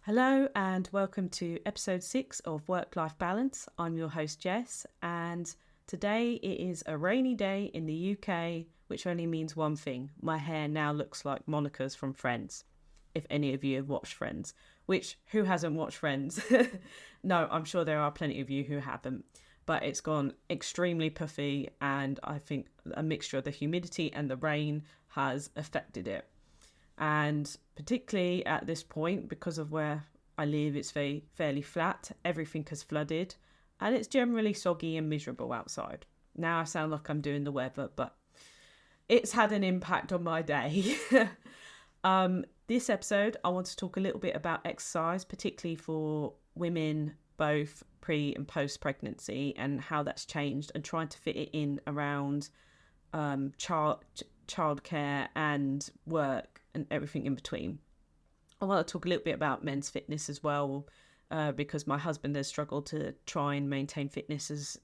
Hello and welcome to episode 6 of Work-Life Balance. I'm your host Jess, and today it is a rainy day in the UK, which only means one thing. My hair now looks like Monica's from Friends, if any of you have watched Friends, which who hasn't watched Friends? No, I'm sure there are plenty of you who haven't, but it's gone extremely puffy, and I think a mixture of the humidity and the rain has affected it. And particularly at this point, because of where I live, it's fairly flat. Everything has flooded and it's generally soggy and miserable outside. Now I sound like I'm doing the weather, but it's had an impact on my day. This episode, I want to talk a little bit about exercise, particularly for women, both pre and post pregnancy, and how that's changed, and trying to fit it in around childcare and work and everything in between. I want to talk a little bit about men's fitness as well, because my husband has struggled to try and maintain fitness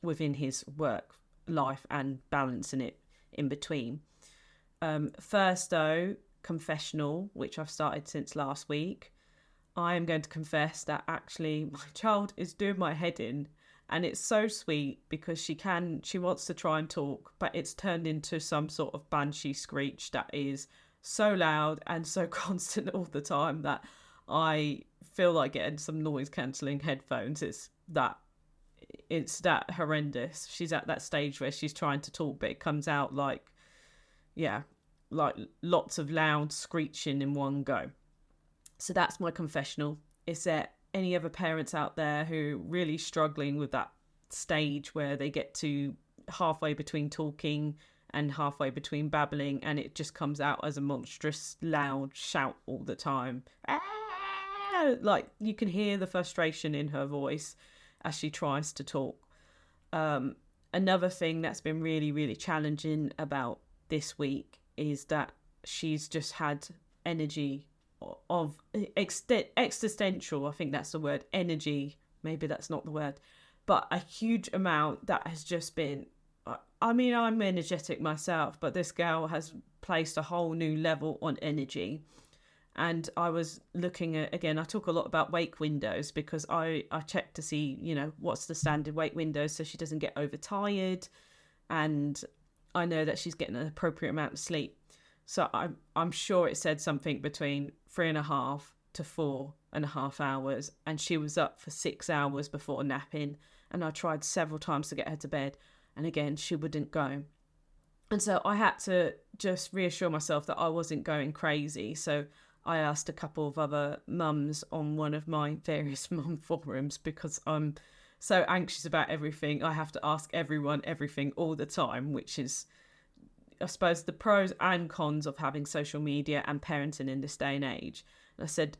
within his work life and balancing it in between. First though, confessional, which I've started since last week. I am going to confess that actually my child is doing my head in. And it's so sweet because she wants to try and talk, but it's turned into some sort of banshee screech that is so loud and so constant all the time that I feel like getting some noise cancelling headphones. It's that horrendous. She's at that stage where she's trying to talk, but it comes out like lots of loud screeching in one go. So that's my confessional. Is there any other parents out there who are really struggling with that stage where they get to halfway between talking and halfway between babbling, and it just comes out as a monstrous loud shout all the time? Like you can hear the frustration in her voice as she tries to talk. Another thing that's been really, really challenging about this week is that she's just had energy of existential, I think that's the word, energy, maybe that's not the word, but a huge amount that has just been, I mean, I'm energetic myself, but this girl has placed a whole new level on energy. And I was looking at, again, I talk a lot about wake windows because I check to see, what's the standard wake window so she doesn't get overtired, and I know that she's getting an appropriate amount of sleep. So I'm sure it said something between 3.5 to 4.5 hours, and she was up for 6 hours before napping, and I tried several times to get her to bed, and again she wouldn't go. And so I had to just reassure myself that I wasn't going crazy. So I asked a couple of other mums on one of my various mum forums, because I'm so anxious about everything. I have to ask everyone everything all the time, which is, I suppose, the pros and cons of having social media and parenting in this day and age. And I said,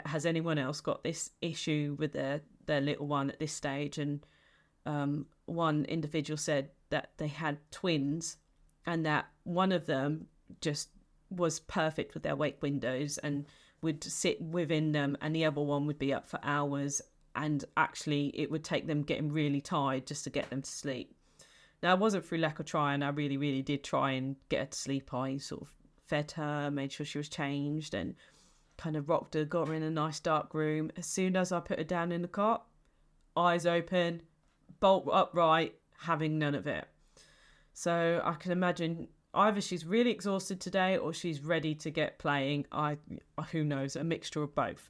has anyone else got this issue with their little one at this stage? And one individual said that they had twins and that one of them just was perfect with their wake windows and would sit within them, and the other one would be up for hours, and actually it would take them getting really tired just to get them to sleep. Now, it wasn't through lack of trying. I really, really did try and get her to sleep. I sort of fed her, made sure she was changed, and kind of rocked her, got her in a nice dark room. As soon as I put her down in the cot, eyes open, bolt upright, having none of it. So I can imagine either she's really exhausted today or she's ready to get playing. Who knows, a mixture of both.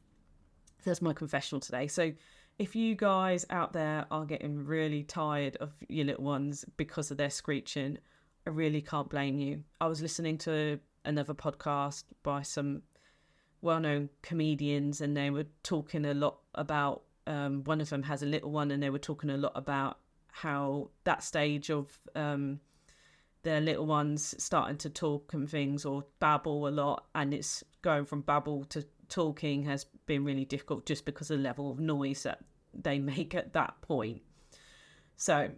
That's my confessional today. So if you guys out there are getting really tired of your little ones because of their screeching, I really can't blame you. I was listening to another podcast by some well-known comedians, and they were talking a lot about, one of them has a little one, and they were talking a lot about how that stage of their little ones starting to talk and things, or babble a lot, and it's going from babble to talking has been really difficult just because of the level of noise that they make at that point. So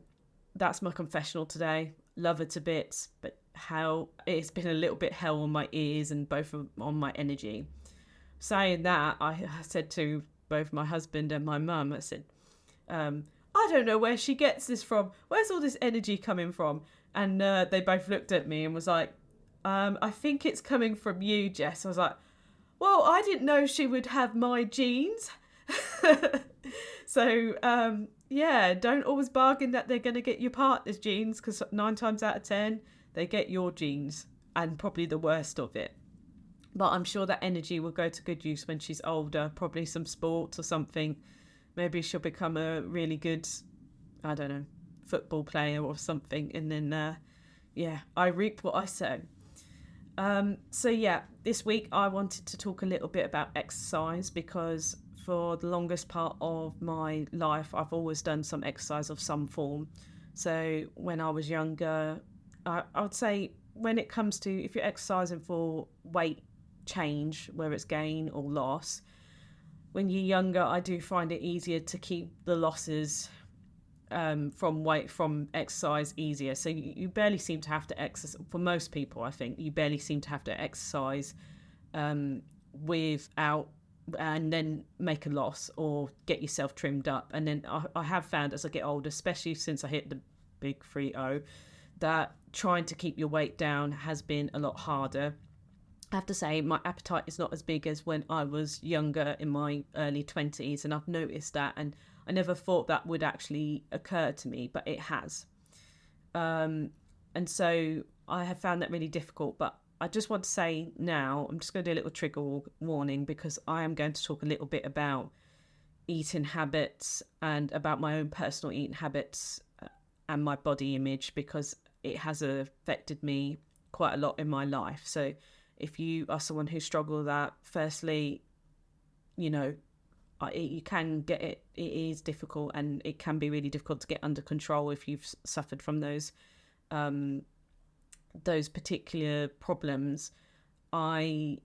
that's my confessional today. Love her to bits, but how it's been a little bit hell on my ears and both on my energy. Saying that, I said to both my husband and my mum, I said, I don't know where she gets this from. Where's all this energy coming from? And they both looked at me and was like, I think it's coming from you, Jess. I was like, Well, I didn't know she would have my genes. So, yeah, don't always bargain that they're going to get your partner's genes, because 9 times out of 10, they get your genes, and probably the worst of it. But I'm sure that energy will go to good use when she's older, probably some sports or something. Maybe she'll become a really good, I don't know, football player or something. And then, yeah, I reap what I sow. So yeah, this week I wanted to talk a little bit about exercise, because for the longest part of my life I've always done some exercise of some form. So when I was younger, I would say, when it comes to, if you're exercising for weight change, whether it's gain or loss, when you're younger, I do find it easier to keep the losses from exercise easier. So you barely seem to have to exercise. For most people, I think you barely seem to have to exercise without, and then make a loss or get yourself trimmed up. And then I have found, as I get older, especially since I hit the big 30, that trying to keep your weight down has been a lot harder. I have to say, my appetite is not as big as when I was younger, in my early 20s, and I've noticed that, and I never thought that would actually occur to me, but it has. And so I have found that really difficult. But I just want to say now, I'm just going to do a little trigger warning, because I am going to talk a little bit about eating habits and about my own personal eating habits and my body image, because it has affected me quite a lot in my life. So if you are someone who struggles with that, firstly, you know, you can get it. It is difficult, and it can be really difficult to get under control if you've suffered from those particular problems. I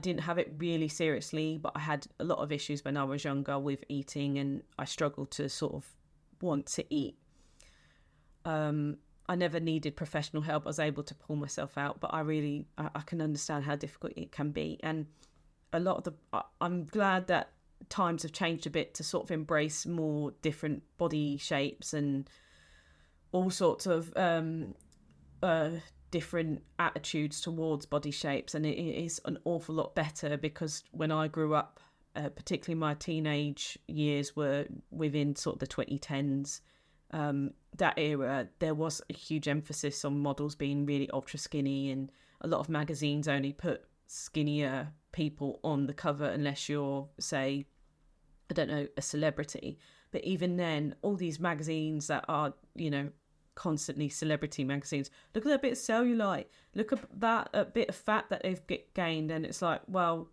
didn't have it really seriously, but I had a lot of issues when I was younger with eating, and I struggled to sort of want to eat. I never needed professional help. I was able to pull myself out, but I can understand how difficult it can be. And I'm glad that times have changed a bit to sort of embrace more different body shapes and all sorts of different attitudes towards body shapes. And it is an awful lot better, because when I grew up, particularly my teenage years were within sort of the 2010s, that era, there was a huge emphasis on models being really ultra skinny, and a lot of magazines only put skinnier people on the cover unless you're, say, I don't know, a celebrity. But even then, all these magazines that are, constantly celebrity magazines, look at that bit of cellulite, look at that bit of fat that they've gained. And it's like, well,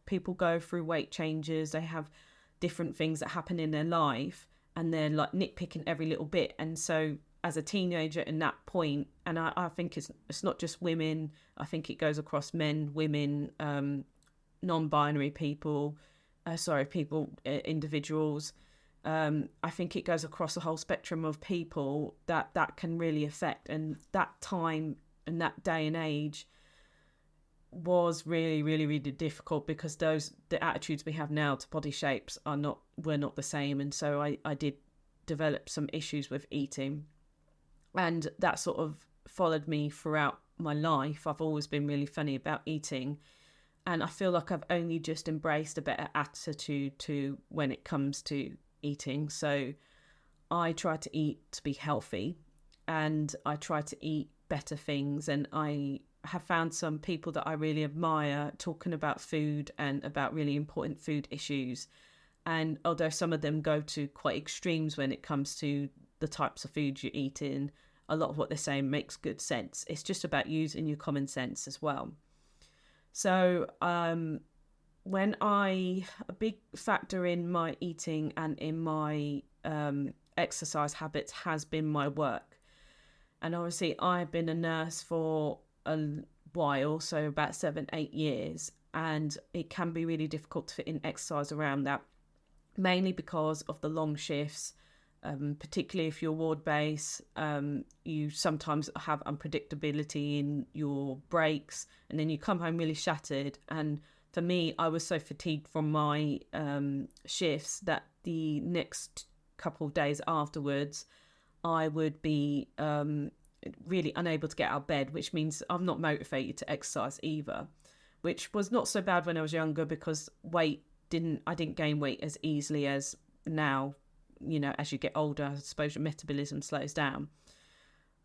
people go through weight changes, they have different things that happen in their life, and they're like nitpicking every little bit. And so as a teenager in that point, and I think it's not just women, I think it goes across men, women, non-binary people, individuals. I think it goes across the whole spectrum of people that can really affect. And that time and that day and age was really, really, really difficult, because the attitudes we have now to body shapes were not the same. And so I did develop some issues with eating, and that sort of followed me throughout my life. I've always been really funny about eating, and I feel like I've only just embraced a better attitude to when it comes to eating. So I try to eat to be healthy, and I try to eat better things, and I have found some people that I really admire talking about food and about really important food issues. And although some of them go to quite extremes when it comes to the types of food you're eating, a lot of what they're saying makes good sense. It's just about using your common sense as well. So a big factor in my eating and in my exercise habits has been my work. And obviously I've been a nurse for a while, so about 7-8 years, and it can be really difficult to fit in exercise around that, mainly because of the long shifts, particularly if you're ward-based. You sometimes have unpredictability in your breaks, and then you come home really shattered. And for me, I was so fatigued from my shifts that the next couple of days afterwards, I would be really unable to get out of bed, which means I'm not motivated to exercise either. which was not so bad when I was younger because I didn't gain weight as easily as now. As you get older, I suppose your metabolism slows down.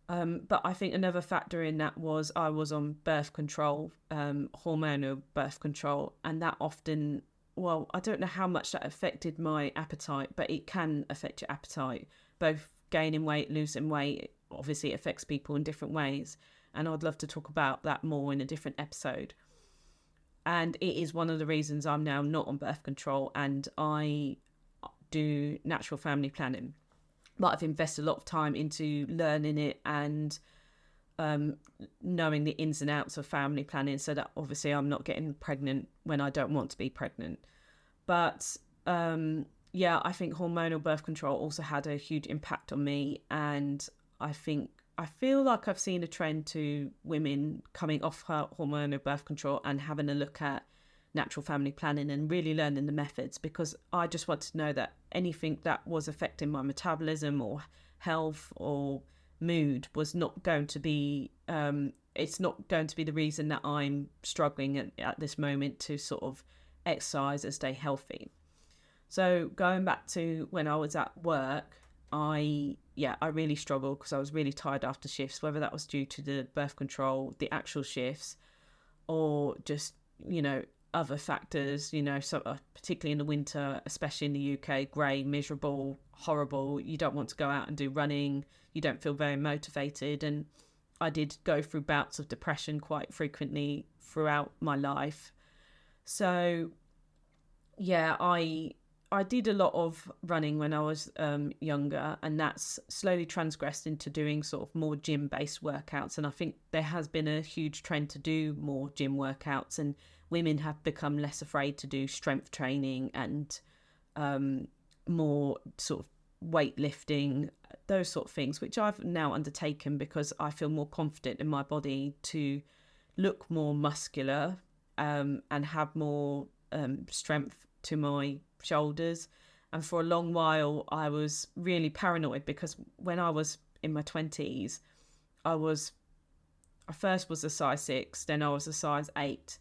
But I think another factor in that was I was on birth control, hormonal birth control, and that often, I don't know how much that affected my appetite, but it can affect your appetite, both gaining weight, losing weight. Obviously, it affects people in different ways, and I'd love to talk about that more in a different episode. And it is one of the reasons I'm now not on birth control, and I do natural family planning. But I've invested a lot of time into learning it and knowing the ins and outs of family planning, so that obviously I'm not getting pregnant when I don't want to be pregnant. But I think hormonal birth control also had a huge impact on me, and I feel like I've seen a trend to women coming off hormonal birth control and having a look at natural family planning and really learning the methods, because I just wanted to know that anything that was affecting my metabolism or health or mood was not going to be it's not going to be the reason that I'm struggling at this moment to sort of exercise and stay healthy. So going back to when I was at work, I really struggled because I was really tired after shifts, whether that was due to the birth control, the actual shifts, or just other factors, particularly in the winter, especially in the UK, grey, miserable, horrible. You don't want to go out and do running. You don't feel very motivated. And I did go through bouts of depression quite frequently throughout my life. So, I did a lot of running when I was younger, and that's slowly transgressed into doing sort of more gym-based workouts. And I think there has been a huge trend to do more gym workouts, and women have become less afraid to do strength training and more sort of weightlifting, those sort of things, which I've now undertaken because I feel more confident in my body to look more muscular and have more strength to my shoulders. And for a long while I was really paranoid because when I was in my 20s, I first was a size 6, then I was a size 8,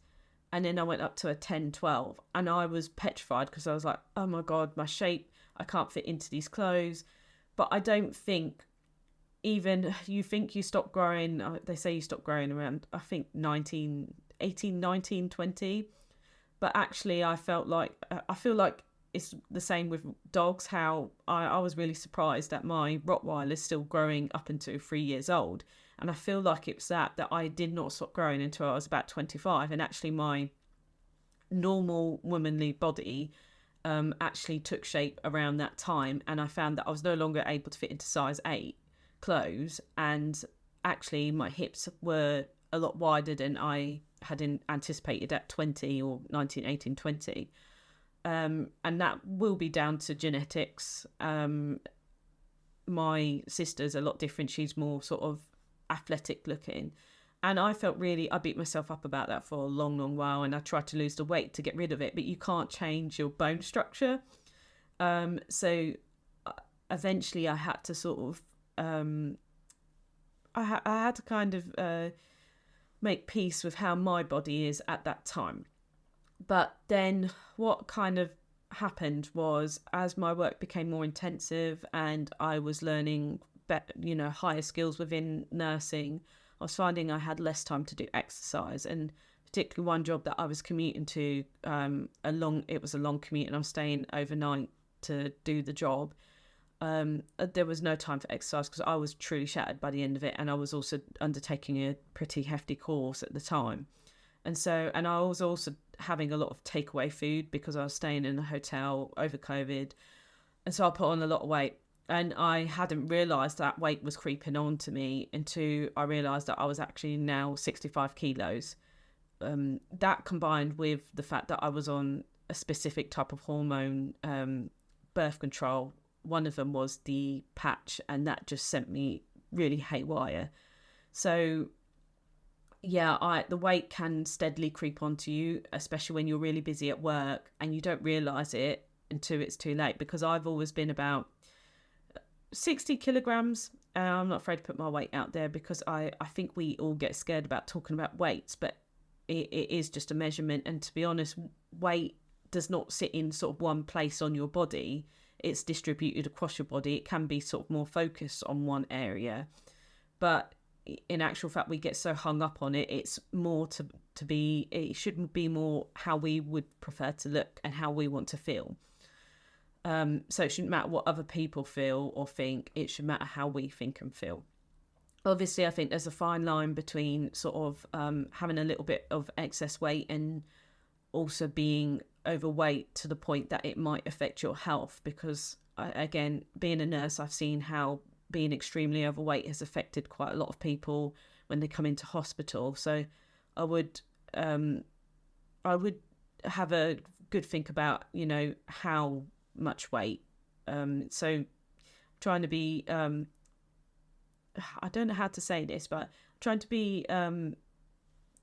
and then I went up to a 10, 12, and I was petrified because I was like, oh my God, my shape, I can't fit into these clothes. But I don't think, even you think you stop growing, they say you stop growing around, I think 18, 19, 20. But actually I feel like it's the same with dogs, how I was really surprised that my Rottweiler is still growing up until 3 years old. And I feel like it's that I did not stop growing until I was about 25. And actually my normal womanly body actually took shape around that time. And I found that I was no longer able to fit into size 8 clothes. And actually my hips were a lot wider than I had anticipated at 20 or 19, 18, 20. And that will be down to genetics. My sister's a lot different. She's more sort of athletic looking. And I beat myself up about that for a long, long while. And I tried to lose the weight to get rid of it, but you can't change your bone structure. So eventually I had to sort of, I had to kind of make peace with how my body is at that time. But then what kind of happened was, as my work became more intensive and I was learning higher skills within nursing, I was finding I had less time to do exercise. And particularly one job that I was commuting to, it was a long commute, and I'm staying overnight to do the job. There was no time for exercise because I was truly shattered by the end of it, and I was also undertaking a pretty hefty course at the time. And I was also having a lot of takeaway food because I was staying in a hotel over COVID. And so I put on a lot of weight, and I hadn't realised that weight was creeping on to me until I realised that I was actually now 65 kilos. That combined with the fact that I was on a specific type of hormone, birth control. One of them was the patch, and that just sent me really haywire. So the weight can steadily creep onto you, especially when you're really busy at work and you don't realise it until it's too late. Because I've always been about 60 kilograms. I'm not afraid to put my weight out there because I think we all get scared about talking about weights, but it is just a measurement. And to be honest, weight does not sit in sort of one place on your body. It's distributed across your body. It can be sort of more focused on one area, but in actual fact, we get so hung up on it. It's more to be, it should be more how we would prefer to look and how we want to feel. So it shouldn't matter what other people feel or think. It should matter how we think and feel. Obviously, I think there's a fine line between sort of having a little bit of excess weight and also being overweight to the point that it might affect your health. Because, again, being a nurse, I've seen how being extremely overweight has affected quite a lot of people when they come into hospital. So I would have a good think about, you know, how much weight. So trying to be, I don't know how to say this, but trying to be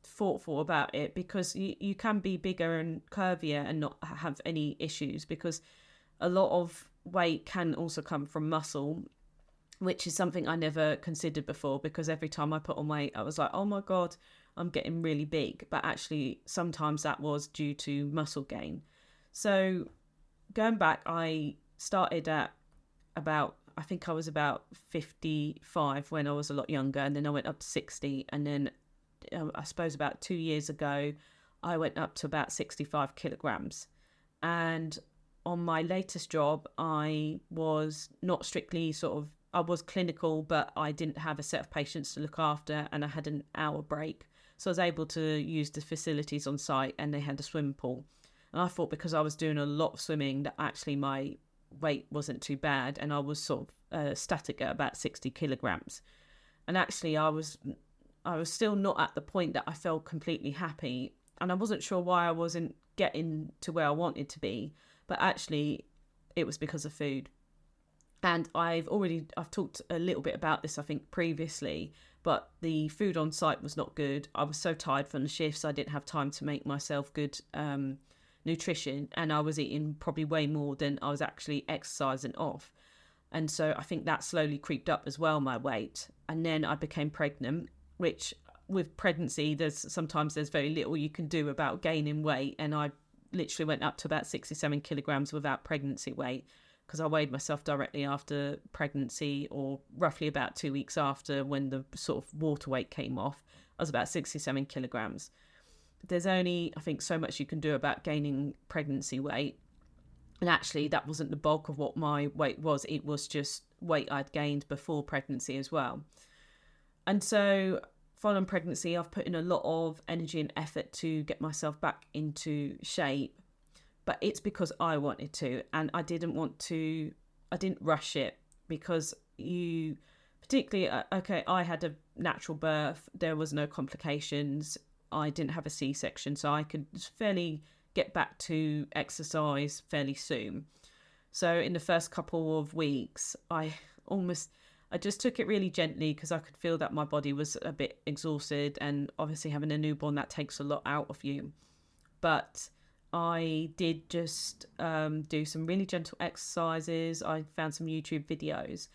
thoughtful about it, because you can be bigger and curvier and not have any issues, because a lot of weight can also come from muscle, which is something I never considered before, because every time I put on weight, I was like, oh my God, I'm getting really big. But actually, sometimes that was due to muscle gain. So going back, I started at about, I think I was about 55 when I was a lot younger, and then I went up to 60. And then I suppose about 2 years ago, I went up to about 65 kilograms. And on my latest job, I was not strictly I was clinical, but I didn't have a set of patients to look after, and I had an hour break. So I was able to use the facilities on site, and they had a swimming pool. And I thought, because I was doing a lot of swimming, that actually my weight wasn't too bad, and I was sort of static at about 60 kilograms. And actually I was still not at the point that I felt completely happy, and I wasn't sure why I wasn't getting to where I wanted to be, but actually it was because of food. And I've talked a little bit about this, I think, previously, but the food on site was not good. I was so tired from the shifts, I didn't have time to make myself good nutrition, and I was eating probably way more than I was actually exercising off. And so I think that slowly creeped up as well, my weight. And then I became pregnant, which with pregnancy, there's very little you can do about gaining weight. And I literally went up to about 67 kilograms without pregnancy weight, because I weighed myself directly after pregnancy, or roughly about 2 weeks after, when the sort of water weight came off. I was about 67 kilograms. There's only, I think, so much you can do about gaining pregnancy weight. And actually, that wasn't the bulk of what my weight was. It was just weight I'd gained before pregnancy as well. And so following pregnancy, I've put in a lot of energy and effort to get myself back into shape. But it's because I wanted to, and I didn't rush it, because I had a natural birth. There was no complications. I didn't have a C-section, so I could fairly get back to exercise fairly soon. So in the first couple of weeks, I just took it really gently, because I could feel that my body was a bit exhausted, and obviously having a newborn, that takes a lot out of you. But I did just do some really gentle exercises. I found some YouTube videos,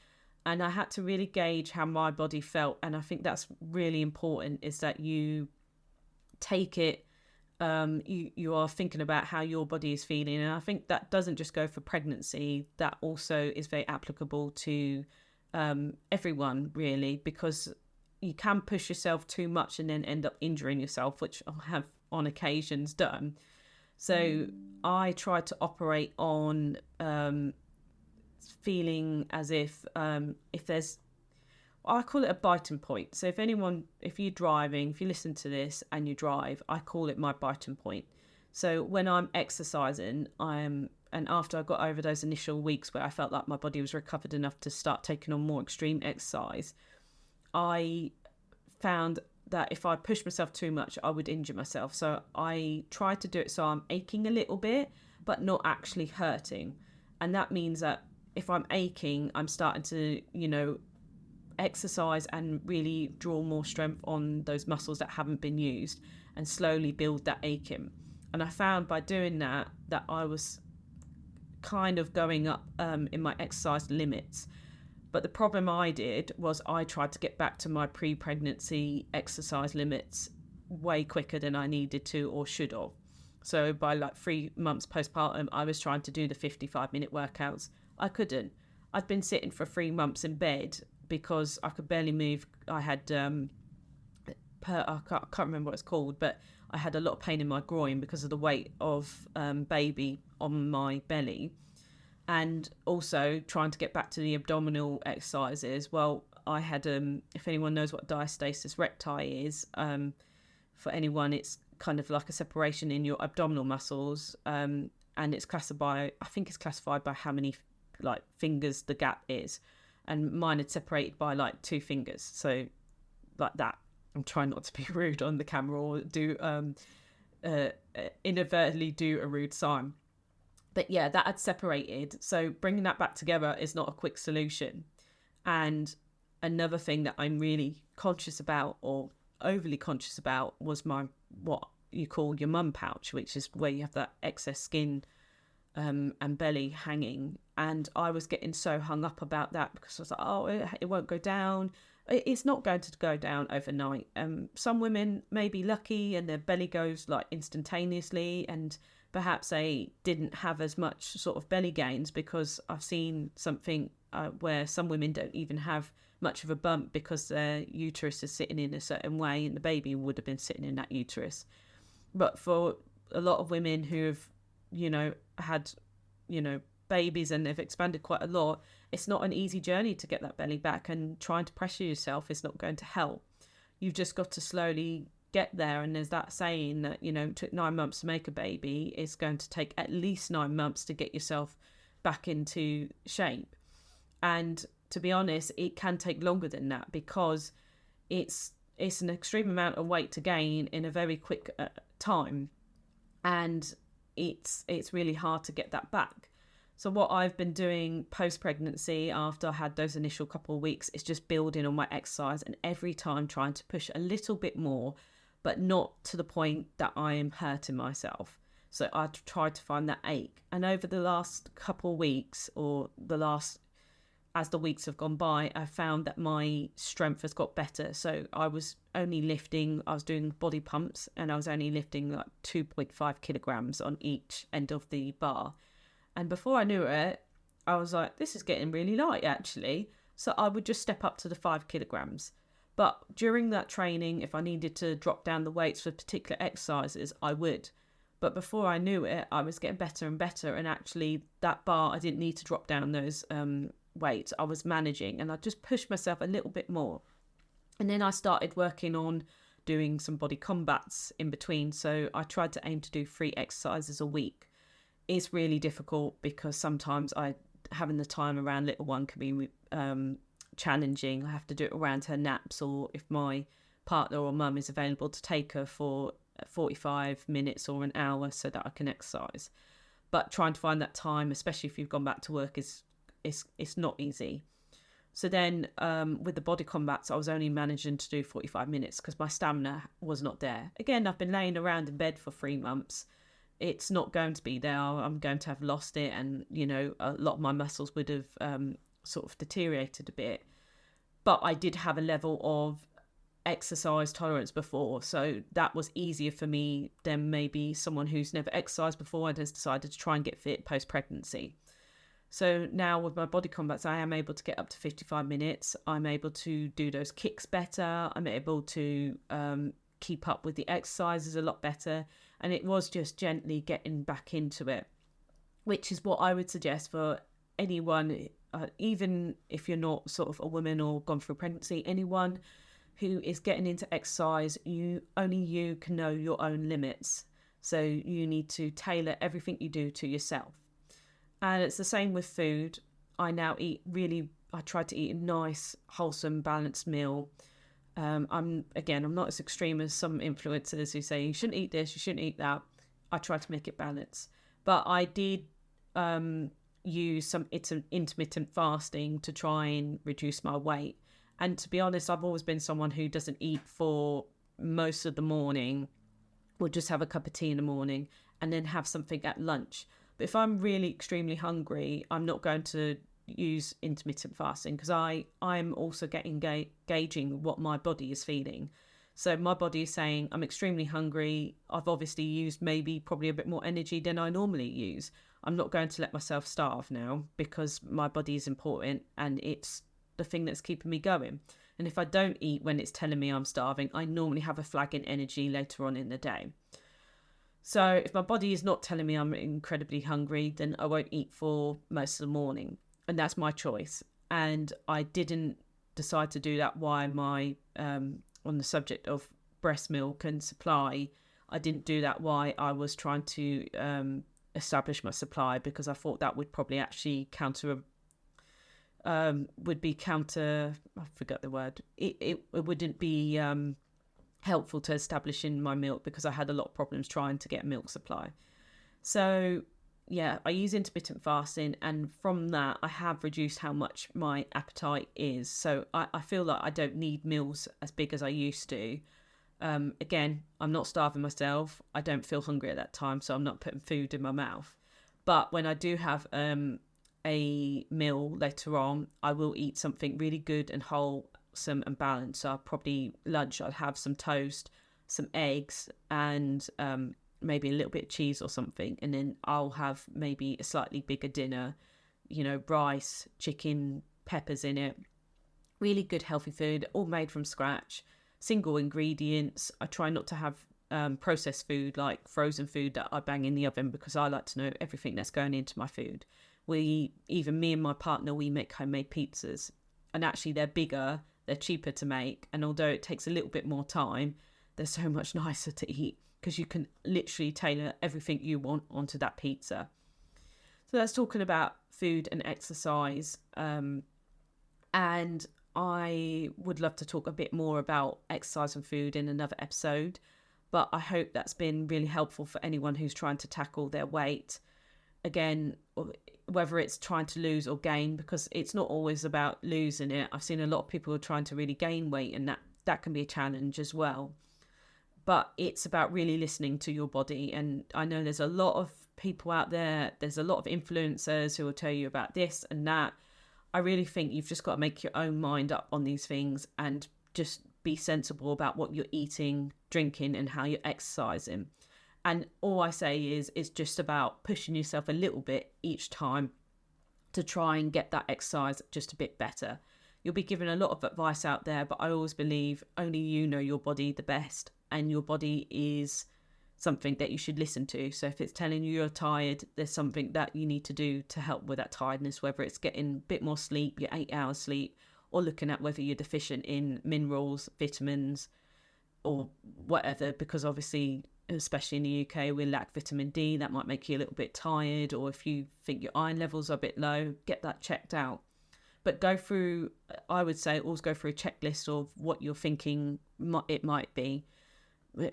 and I had to really gauge how my body felt. And I think that's really important, is that you take it, you are thinking about how your body is feeling. And I think that doesn't just go for pregnancy, that also is very applicable to everyone, really, because you can push yourself too much and then end up injuring yourself, which I have on occasions done. So I try to operate on feeling as if there's, I call it a biting point. So if you're driving, if you listen to this and you drive, I call it my biting point. So when I'm exercising, and after I got over those initial weeks where I felt like my body was recovered enough to start taking on more extreme exercise, I found that if I pushed myself too much, I would injure myself. So I try to do it so I'm aching a little bit, but not actually hurting. And that means that if I'm aching, I'm starting to, exercise and really draw more strength on those muscles that haven't been used, and slowly build that aching. And I found by doing that I was kind of going up in my exercise limits. But the problem I did was I tried to get back to my pre-pregnancy exercise limits way quicker than I needed to or should have. So by like 3 months postpartum, I was trying to do the 55-minute workouts. I couldn't. I'd been sitting for 3 months in bed because I could barely move. I had, I can't remember what it's called, but I had a lot of pain in my groin because of the weight of baby on my belly. And also trying to get back to the abdominal exercises. Well, I had, if anyone knows what diastasis recti is, for anyone, it's kind of like a separation in your abdominal muscles, and it's classified, I think it's classified by how many like fingers the gap is, and mine had separated by like 2 fingers, so like that. I'm trying not to be rude on the camera or do inadvertently do a rude sign, but yeah, that had separated. So bringing that back together is not a quick solution. And another thing that I'm really conscious about, or overly conscious about, was my what you call your mum pouch, which is where you have that excess skin and belly hanging. And I was getting so hung up about that because I was like, oh, it won't go down. It's not going to go down overnight. Some women may be lucky and their belly goes like instantaneously, and perhaps they didn't have as much sort of belly gains, because I've seen something where some women don't even have much of a bump because their uterus is sitting in a certain way and the baby would have been sitting in that uterus. But for a lot of women who have, had, babies and they've expanded quite a lot, it's not an easy journey to get that belly back, and trying to pressure yourself is not going to help. You've just got to slowly get there. And there's that saying that, it took 9 months to make a baby. It's going to take at least 9 months to get yourself back into shape. And to be honest, it can take longer than that, because it's an extreme amount of weight to gain in a very quick time, and it's really hard to get that back. So what I've been doing post-pregnancy, after I had those initial couple of weeks, is just building on my exercise, and every time trying to push a little bit more, but not to the point that I am hurting myself. So I tried to find that ache. And over the last couple of weeks, as the weeks have gone by, I found that my strength has got better. So I was doing body pumps, and I was only lifting like 2.5 kilograms on each end of the bar. And before I knew it, I was like, this is getting really light actually. So I would just step up to the 5 kilograms. But during that training, if I needed to drop down the weights for particular exercises, I would. But before I knew it, I was getting better and better. And actually that bar, I didn't need to drop down those weights. I was managing, and I just pushed myself a little bit more. And then I started working on doing some body combats in between. So I tried to aim to do 3 exercises a week. It's really difficult because sometimes having the time around little one can be challenging. I have to do it around her naps, or if my partner or mum is available to take her for 45 minutes or an hour so that I can exercise. But trying to find that time, especially if you've gone back to work, it's not easy. So then with the body combats, I was only managing to do 45 minutes because my stamina was not there. Again, I've been laying around in bed for 3 months. It's not going to be there. I'm going to have lost it, and a lot of my muscles would have sort of deteriorated a bit. But I did have a level of exercise tolerance before, so that was easier for me than maybe someone who's never exercised before and has decided to try and get fit post-pregnancy. So now with my body combats, I am able to get up to 55 minutes. I'm able to do those kicks better. I'm able to keep up with the exercises a lot better. And it was just gently getting back into it, which is what I would suggest for anyone, even if you're not sort of a woman or gone through pregnancy, anyone who is getting into exercise. Only you can know your own limits. So you need to tailor everything you do to yourself. And it's the same with food. I try to eat a nice, wholesome, balanced meal. I'm not as extreme as some influencers who say you shouldn't eat this, you shouldn't eat that. I try to make it balanced. But I did use some intermittent fasting to try and reduce my weight. And to be honest, I've always been someone who doesn't eat for most of the morning. We'll just have a cup of tea in the morning and then have something at lunch. But if I'm really extremely hungry, I'm not going to use intermittent fasting, because I'm also gauging what my body is feeling. So my body is saying, I'm extremely hungry. I've obviously used probably a bit more energy than I normally use. I'm not going to let myself starve now because my body is important and it's the thing that's keeping me going. And if I don't eat when it's telling me I'm starving, I normally have a flag in energy later on in the day. So if my body is not telling me I'm incredibly hungry, then I won't eat for most of the morning. And that's my choice. And I didn't decide to do that while on the subject of breast milk and supply, I didn't do that while I was trying to establish my supply, because I thought that would probably actually I forgot the word. It wouldn't be helpful to establishing my milk, because I had a lot of problems trying to get milk supply. So yeah, I use intermittent fasting, and from that I have reduced how much my appetite is. So I feel like I don't need meals as big as I used to. Again, I'm not starving myself. I don't feel hungry at that time, so I'm not putting food in my mouth. But when I do have a meal later on, I will eat something really good and wholesome and balanced. So I'll probably lunch, I'll have some toast, some eggs, and maybe a little bit of cheese or something, and then I'll have maybe a slightly bigger dinner, rice, chicken, peppers in it, really good healthy food, all made from scratch, single ingredients. I try not to have processed food like frozen food that I bang in the oven, because I like to know everything that's going into my food. Me and my partner, we make homemade pizzas, and actually they're bigger, they're cheaper to make, and although it takes a little bit more time, they're so much nicer to eat, because you can literally tailor everything you want onto that pizza. So that's talking about food and exercise. And I would love to talk a bit more about exercise and food in another episode. But I hope that's been really helpful for anyone who's trying to tackle their weight. Again, whether it's trying to lose or gain, because it's not always about losing it. I've seen a lot of people who are trying to really gain weight, and that can be a challenge as well. But it's about really listening to your body. And I know there's a lot of people out there, there's a lot of influencers who will tell you about this and that. I really think you've just got to make your own mind up on these things and just be sensible about what you're eating, drinking, and how you're exercising. And all I say is it's just about pushing yourself a little bit each time to try and get that exercise just a bit better. You'll be given a lot of advice out there, but I always believe only you know your body the best, and your body is something that you should listen to. So if it's telling you you're tired, there's something that you need to do to help with that tiredness, whether it's getting a bit more sleep, your 8 hours sleep, or looking at whether you're deficient in minerals, vitamins, or whatever, because obviously, especially in the UK, we lack vitamin D. That might make you a little bit tired, or if you think your iron levels are a bit low, get that checked out. But I would say always go through a checklist of what you're thinking it might be.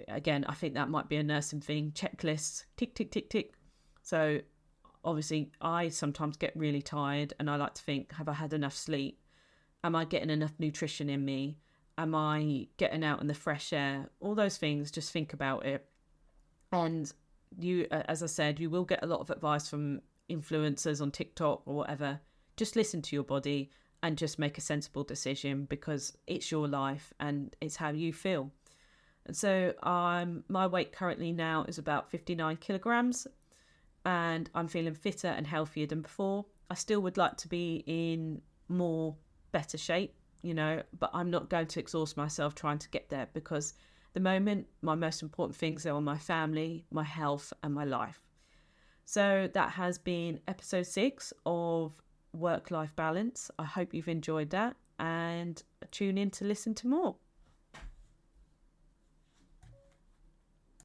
Again, I think that might be a nursing thing. Checklists, tick, tick, tick, tick. So obviously I sometimes get really tired, and I like to think, have I had enough sleep? Am I getting enough nutrition in me? Am I getting out in the fresh air? All those things, just think about it. And you, as I said, you will get a lot of advice from influencers on TikTok or whatever. Just listen to your body and just make a sensible decision, because it's your life and it's how you feel. And so my weight currently now is about 59 kilograms, and I'm feeling fitter and healthier than before. I still would like to be in better shape, but I'm not going to exhaust myself trying to get there, because at the moment, my most important things are my family, my health, and my life. So that has been episode 6 of Work-Life Balance. I hope you've enjoyed that, and tune in to listen to more.